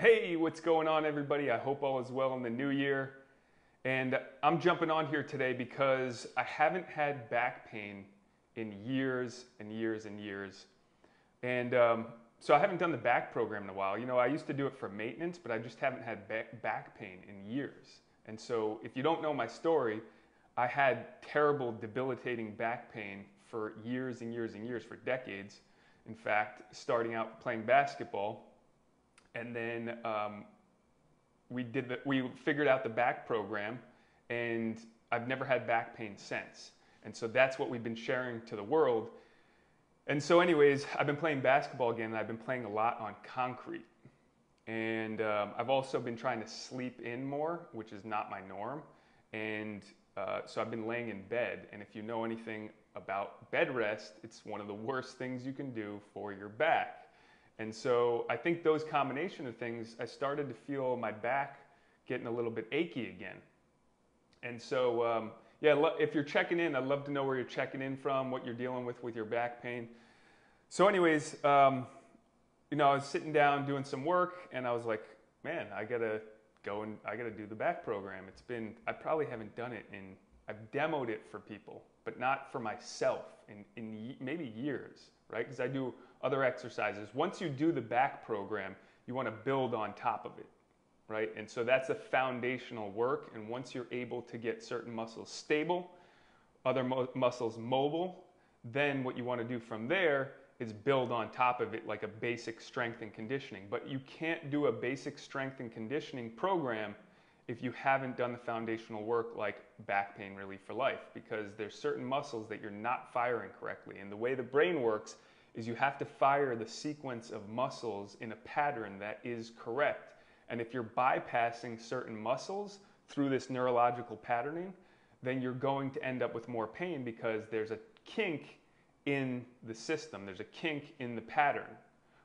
Hey, what's going on, everybody? I hope all is well in the new year. And I'm jumping on here today because I haven't had back pain in years and years and years. And so I haven't done the back program in a while. You know, I used to do it for maintenance, but I just haven't had back pain in years. And so if you don't know my story, I had terrible, debilitating back pain for years and years and years, for decades. In fact, starting out playing basketball. And then we figured out the back program, and I've never had back pain since. And so that's what we've been sharing to the world. And so anyways, I've been playing basketball again, and I've been playing a lot on concrete. And I've also been trying to sleep in more, which is not my norm. And so I've been laying in bed. And if you know anything about bed rest, it's one of the worst things you can do for your back. And so I think those combination of things, I started to feel my back getting a little bit achy again. And so, if you're checking in, I'd love to know where you're checking in from, what you're dealing with your back pain. So anyways, I was sitting down doing some work, and I was like, man, I gotta go and I gotta do the back program. I probably haven't done it I've demoed it for people, but not for myself in maybe years, right? Because I do other exercises. Once you do the back program, you want to build on top of it, right? And so that's a foundational work. And once you're able to get certain muscles stable, other muscles mobile, then what you want to do from there is build on top of it like a basic strength and conditioning. But you can't do a basic strength and conditioning program if you haven't done the foundational work like back pain relief for life, because there's certain muscles that you're not firing correctly. And the way the brain works is you have to fire the sequence of muscles in a pattern that is correct. And if you're bypassing certain muscles through this neurological patterning, then you're going to end up with more pain because there's a kink in the system. There's a kink in the pattern,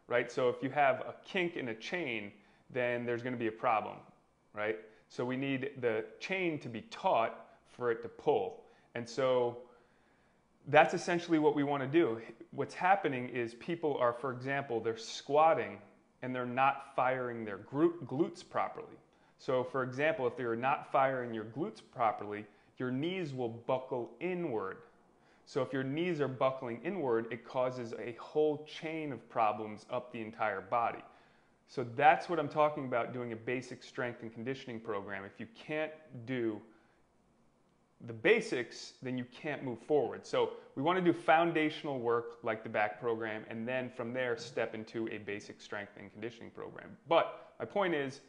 right? So if you have a kink in a chain, then there's going to be a problem, right? So we need the chain to be taut for it to pull. And so that's essentially what we want to do. What's happening is people are, for example, they're squatting and they're not firing their glutes properly. So for example, if you're not firing your glutes properly, your knees will buckle inward. So if your knees are buckling inward, it causes a whole chain of problems up the entire body. So that's what I'm talking about, doing a basic strength and conditioning program. If you can't do the basics, then you can't move forward. So we want to do foundational work like the back program, and then from there step into a basic strength and conditioning program. But my point is,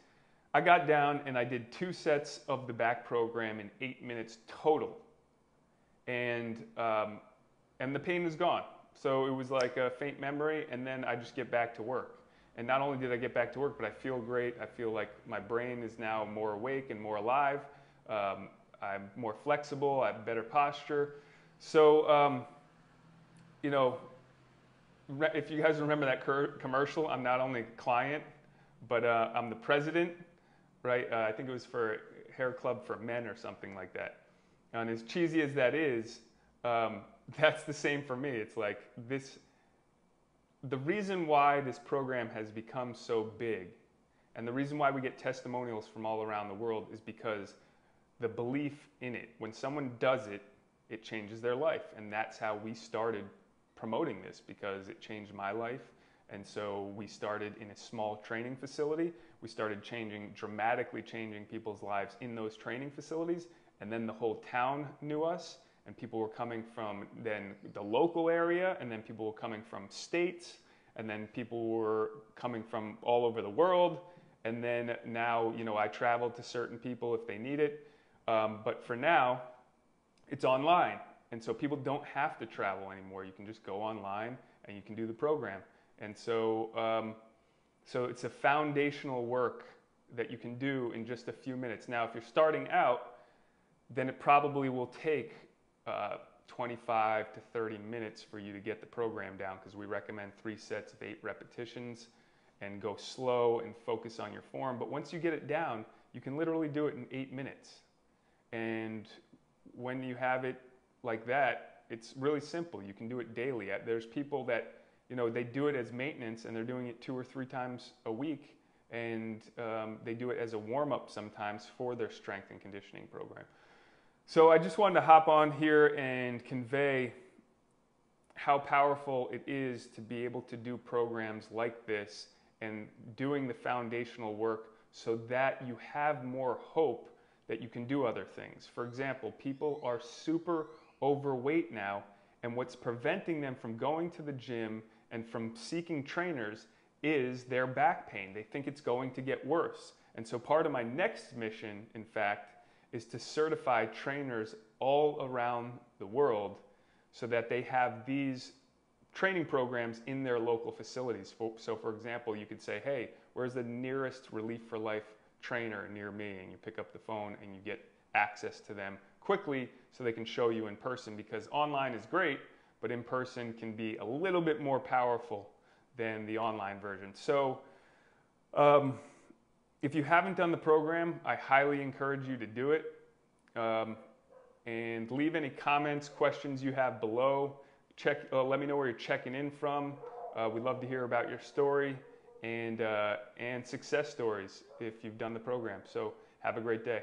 I got down and I did 2 sets of the back program in 8 minutes total. And the pain is gone. So it was like a faint memory, and then I just get back to work. And not only did I get back to work, but I feel great. I feel like my brain is now more awake and more alive. I'm more flexible. I have better posture. So, if you guys remember that commercial, I'm not only a client, but I'm the president, right? I think it was for Hair Club for Men or something like that. And as cheesy as that is, that's the same for me. It's like this. The reason why this program has become so big, and the reason why we get testimonials from all around the world, is because the belief in it. When someone does it, it changes their life. And that's how we started promoting this, because it changed my life. And so we started in a small training facility. We started dramatically changing people's lives in those training facilities. And then the whole town knew us. And people were coming from then the local area, and then people were coming from states, and then people were coming from all over the world. And then now, I travel to certain people if they need it. But for now, it's online. And so people don't have to travel anymore. You can just go online and you can do the program. And so, so it's a foundational work that you can do in just a few minutes. Now, if you're starting out, then it probably will take 25 to 30 minutes for you to get the program down, because we recommend 3 sets of 8 repetitions and go slow and focus on your form. But once you get it down, you can literally do it in 8 minutes. And when you have it like that, it's really simple. You can do it daily. There's people that, they do it as maintenance, and they're doing it 2 or 3 times a week, and they do it as a warm-up sometimes for their strength and conditioning program. So I just wanted to hop on here and convey how powerful it is to be able to do programs like this and doing the foundational work so that you have more hope that you can do other things. For example, people are super overweight now, and what's preventing them from going to the gym and from seeking trainers is their back pain. They think it's going to get worse. And so part of my next mission, in fact, is to certify trainers all around the world so that they have these training programs in their local facilities. So for example, you could say, hey, where's the nearest Relief for Life trainer near me? And you pick up the phone and you get access to them quickly so they can show you in person, because online is great, but in person can be a little bit more powerful than the online version. So if you haven't done the program, I highly encourage you to do it. And leave any comments, questions you have below. Let me know where you're checking in from. We'd love to hear about your story and success stories if you've done the program. So have a great day.